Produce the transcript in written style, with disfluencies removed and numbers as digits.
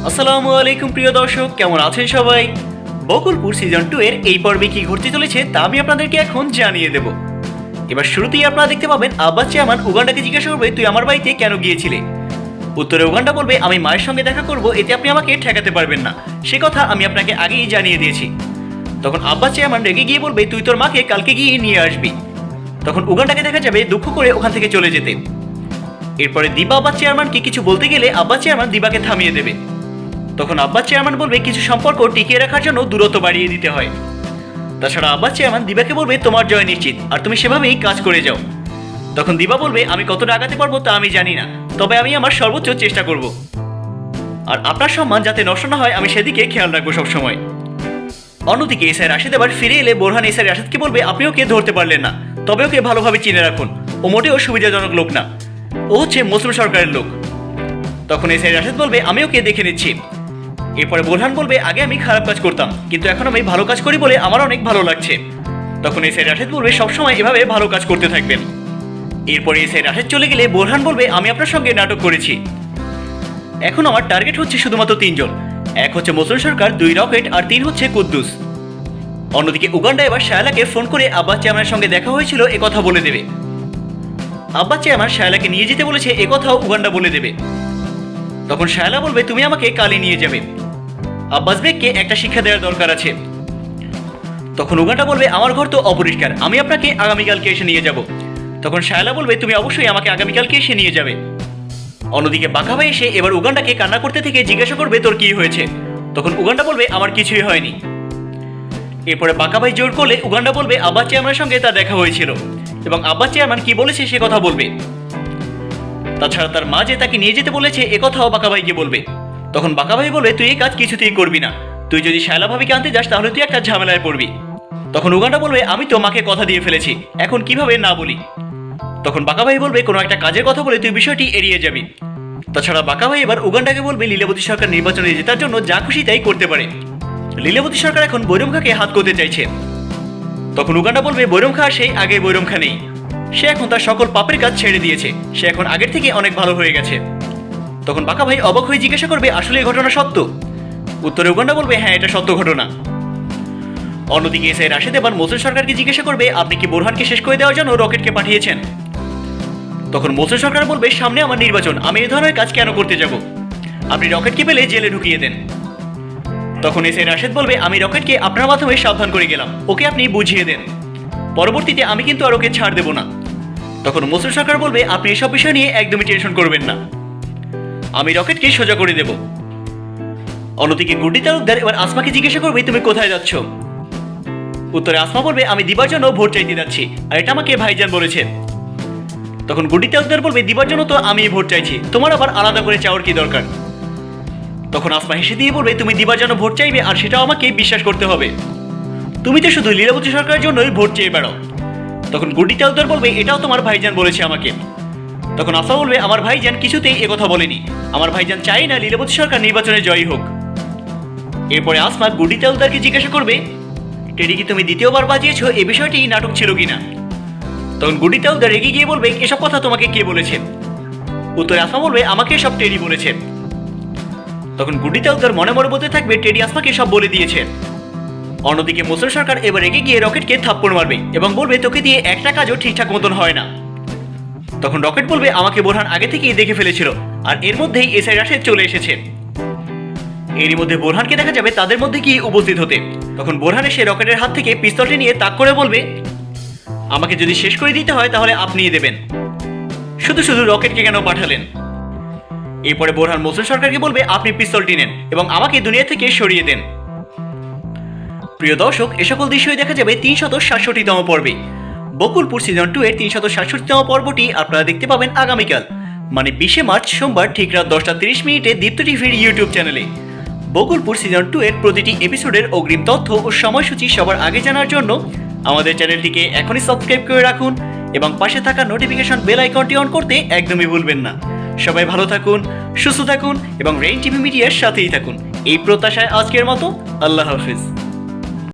আসসালামু আলাইকুম প্রিয় দর্শক, কেমন আছেন সবাই? বকুলপুর সিজন 2 এর এই পর্বে কি ঘটতে চলেছে তা আমি আপনাদেরকে এখন জানিয়ে দেব। এবার শুরুতেই আপনারা দেখতে পাবেন আব্বাস চেয়ারম্যান উগান্ডাকে জিজ্ঞাসা করবে, তুই আমার বাড়িতে কেন গিয়েছিলে? উত্তরে উগান্ডা বলবে, আমি মায়ের সঙ্গে দেখা করব, এতে আপনি আমাকে ঠেকাতে পারবেন না, সে কথা আমি আপনাকে আগেই জানিয়ে দিয়েছি। তখন আব্বাস চেয়ারম্যান রেগে গিয়ে বলবে, তুই তোর মাকে কালকে গিয়ে নিয়ে আসবি। তখন উগান্ডাকে দেখা যাবে দুঃখ করে ওখান থেকে চলে যেতে। এরপরে দিবা আব্বাস চেয়ারম্যানকে কিছু বলতে গেলে আব্বাস চেয়ারম্যান দিবাকে থামিয়ে দেবে। তখন আব্বাস চেয়ারম্যান বলবে, কিছু সম্পর্ক টিকিয়ে রাখার জন্য দূরত্ব বাড়িয়ে দিতে হয়। তাছাড়া আব্বাস চেয়ারম্যান দিবাকে বলবে, তোমার জয় নিশ্চিত, আর তুমি সেভাবেই কাজ করে যাও। তখন দিবা বলবে, আমি কতটা আগাতে পারবো তা আমি জানি না, তবে আমি আমার সর্বোচ্চ চেষ্টা করব, আর আপনার সম্মান যাতে নষ্ট না হয় আমি সেদিকে খেয়াল রাখবো সবসময়। অন্যদিকে এসআই রাশেদ আবার ফিরে এলে বোরহান এসআই রাশেদকে বলবে, আপনি ওকে ধরতে পারলেন না, তবে ওকে ভালোভাবে চিনে রাখুন, ও মোটেও সুবিধাজনক লোক না, ও হচ্ছে মুসলিম সরকারের লোক। তখন এসআই রাশেদ বলবে, আমি ওকে দেখে নিচ্ছি। এরপরে বোরহান বলবে, আগে আমি খারাপ কাজ করতাম, কিন্তু এখন আমি ভালো কাজ করি বলে আমার অনেক ভালো লাগছে। তখন এসআই রাশেদ বলবে, সবসময় এভাবে ভালো কাজ করতে থাকবেন। এরপরে এসআই রাশেদ চলে গেলে বোরহান বলবে, আমি আপনার সঙ্গে নাটক করেছি, এখন আমার টার্গেট হচ্ছে শুধুমাত্র 3 জন, এক হচ্ছে মুসলিম সরকার, 2 রকেট, আর 3 হচ্ছে কুদ্দুস। অন্যদিকে উগান্ডা এবার শায়লাকে ফোন করে আব্বাস চেয়ারম্যানের সঙ্গে দেখা হয়েছিল এ কথা বলে দেবে। আব্বাস চেয়ারম্যান শায়লাকে নিয়ে যেতে বলেছে এ কথাও উগান্ডা বলে দেবে। তখন শায়লা বলবে, তুমি আমাকে কালই নিয়ে যাবে, আব্বাস বেগকে একটা শিক্ষা দেওয়ার দরকার আছে। তখন উগান্ডা বলবে, আমার ঘর তো অপরিষ্কার, আমি আপনাকে আগামীকালকে এসে নিয়ে যাব। তখন শায়লা বলবে, তুমি অবশ্যই আমাকে আগামীকালকে এসে নিয়ে যাবে। অন্যদিকে বাঁকা ভাই এসে এবার উগান্ডাকে কান্না করতে থেকে জিজ্ঞাসা করবে, তোর কি হয়েছে? তখন উগান্ডা বলবে, আমার কিছুই হয়নি। এরপরে বাঁকা ভাই জোর করলে উগান্ডা বলবে, আব্বাস চেয়ারম্যানের সঙ্গে তা দেখা হয়েছিল, এবং আব্বাস চেয়ারম্যান কি বলেছে সে কথা বলবে। তাছাড়া তার মা যে তাকে নিয়ে যেতে বলেছে এ কথাও বাঁকা ভাইকে বলবে। তখন বাঁকা ভাই বলবে, তুই এই কাজ কিছুতেই করবি না, তুই যদি শায়লা ভাবিকে আনতে যাস তাহলে তুই একটা ঝামেলায় পড়বি। তখন উগান্ডা বলবে, আমি তো মাকে কথা দিয়ে ফেলেছি, এখন কিভাবে না বলি? তখন বাঁকা ভাই বলবে, কোনো একটা কাজের কথা বলে তুই বিষয়টি এড়িয়ে যাবি। তাছাড়া বাঁকা ভাই এবার উগান্ডাকে বলবে, লীলাবতী সরকার নির্বাচনে জেতার জন্য যা খুশি তাই করতে পারে, লীলাবতী সরকার এখন বৈরম খাঁকে হাত করতে চাইছে। তখন উগান্ডা বলবে, বৈরম খা সেই আগে বৈরম খা নেই, সে এখন তার সকল পাপের কাজ ছেড়ে দিয়েছে, সে এখন আগের থেকে অনেক ভালো হয়ে গেছে। তখন বাঁকা ভাই অবাক হয়ে জিজ্ঞাসা করবে, আসলে এই ঘটনা সত্য? উত্তরে উগান্ডা বলবে, হ্যাঁ, এটা সত্য ঘটনা। অন্যদিকে এসআই রাশেদ এবার মুসলিম সরকারকে জিজ্ঞাসা করবে, আপনি কি বোরহানকে শেষ করে দেওয়ার জন্য রকেটকে পাঠিয়েছেন? তখন মুসলিম সরকার বলবে, সামনে আমার নির্বাচন, আমি এই ধরনের কাজ কেন করতে যাব, আপনি রকেটকে পেলে জেলে ঢুকিয়ে দেন। তখন এসআই রাশেদ বলবে, আমি রকেটকে আপনার মাধ্যমে সাবধান করে গেলাম, ওকে আপনি বুঝিয়ে দেন, পরবর্তীতে আমি কিন্তু আর ওকে ছাড় দেব না। তখন মুসলিম সরকার বলবে, আপনি এসব বিষয় নিয়ে একদমই টেনশন করবেন না, আমি রকেটকে সোজা করে দেব। অন্যদিকে গুড্ডি তালুকদার এবার আসমাকে জিজ্ঞাসা করবে, তুমি কোথায় যাচ্ছ? উত্তরে আসমা বলবে, আমি দিবার জন্য ভোট চাইতে যাচ্ছি, আর এটা আমাকে ভাইজান বলেছে। তখন গুড্ডি তালুকদার বলবে, দিবার জন্য তো আমি ভোট চাইছি, তোমার আবার আলাদা করে চাওয়ার কি দরকার? তখন আসমা হেসে দিয়ে বলবে, তুমি দিবার জন্য ভোট চাইবে, আর সেটাও আমাকে বিশ্বাস করতে হবে, তুমি তো শুধু লীলাবতী সরকারের জন্যই ভোট চেয়ে বেড়াও। তখন গুড্ডি তালুকদার বলবে, এটাও তোমার ভাইজান বলেছে আমাকে। তখন আসমা বলবে, আমার ভাইজান কিছুতেই একথা বলেনি, আমার ভাইজান চাই না লীলাবতী সরকার নির্বাচনে জয়ী হোক। এরপরে আসমা গুড্ডি তালুকদারকে জিজ্ঞাসা করবে, টেডি কি তুমি দ্বিতীয়বার বাজিয়েছো, এ বিষয়টি নাটক ছিল কিনা? তখন গুড্ডি তালুকদার রেগে গিয়ে বলবে, এসব কথা তোমাকে কে বলেছে? উত্তরে আসমা বলবে, আমাকে সব টেডি বলেছে। তখন গুড্ডি তালুকদার মনে মনে বলতে থাকবে, টেডি আসমাকে সব বলে দিয়েছে। অন্যদিকে মুসলিম সরকার এবার রেগে গিয়ে রকেটকে থাপ্পড় মারবে এবং বলবে, তোকে দিয়ে একটা কাজও ঠিকঠাক মতন হয় না। তখন রকেট বলবে, আমাকে বোরহান আগে থেকেই দেখে ফেলেছিল, আর এর মধ্যেই এসআই রাশেদ চলে এসেছে। এরই মধ্যে বোরহানকে দেখা যাবে তাদের মধ্যে কি উপস্থিত হতে। তখন বোরহান এসে রকেটের হাত থেকে পিস্তলটি নিয়ে তাক করে বলবে, আমাকে যদি শেষ করে দিতে হয় তাহলে আপনিই দেবেন, শুধু শুধু রকেটকে কেন পাঠালেন? এরপরে বোরহান মুসলিম সরকারকে বলবে, আপনি পিস্তলটি নেন এবং আমাকে দুনিয়া থেকে সরিয়ে দেন। প্রিয় দর্শক, এ সকল দৃশ্যই দেখা যাবে 367তম পর্বে। বকুলপুর সিজন 2 এর 367তম পর্বটি আপনারা দেখতে পাবেন আগামীকাল, মানে 20 মার্চ সোমবার, ঠিক রাত 10:30 দীপ্ত টিভির ইউটিউব চ্যানেলে। বকুলপুর সিজন 2 এর প্রতিটি এপিসোডের অগ্রিম তথ্য ও সময়সূচি সবার আগে জানার জন্য আমাদের চ্যানেলটিকে এখনই সাবস্ক্রাইব করে রাখুন এবং পাশে থাকা নোটিফিকেশন বেল আইকনটি অন করতে একদমই ভুলবেন না। সবাই ভালো থাকুন, সুস্থ থাকুন এবং রেইন টিভি মিডিয়ার সাথেই থাকুন, এই প্রত্যাশায় আজকের মতো আল্লাহ হাফিজ।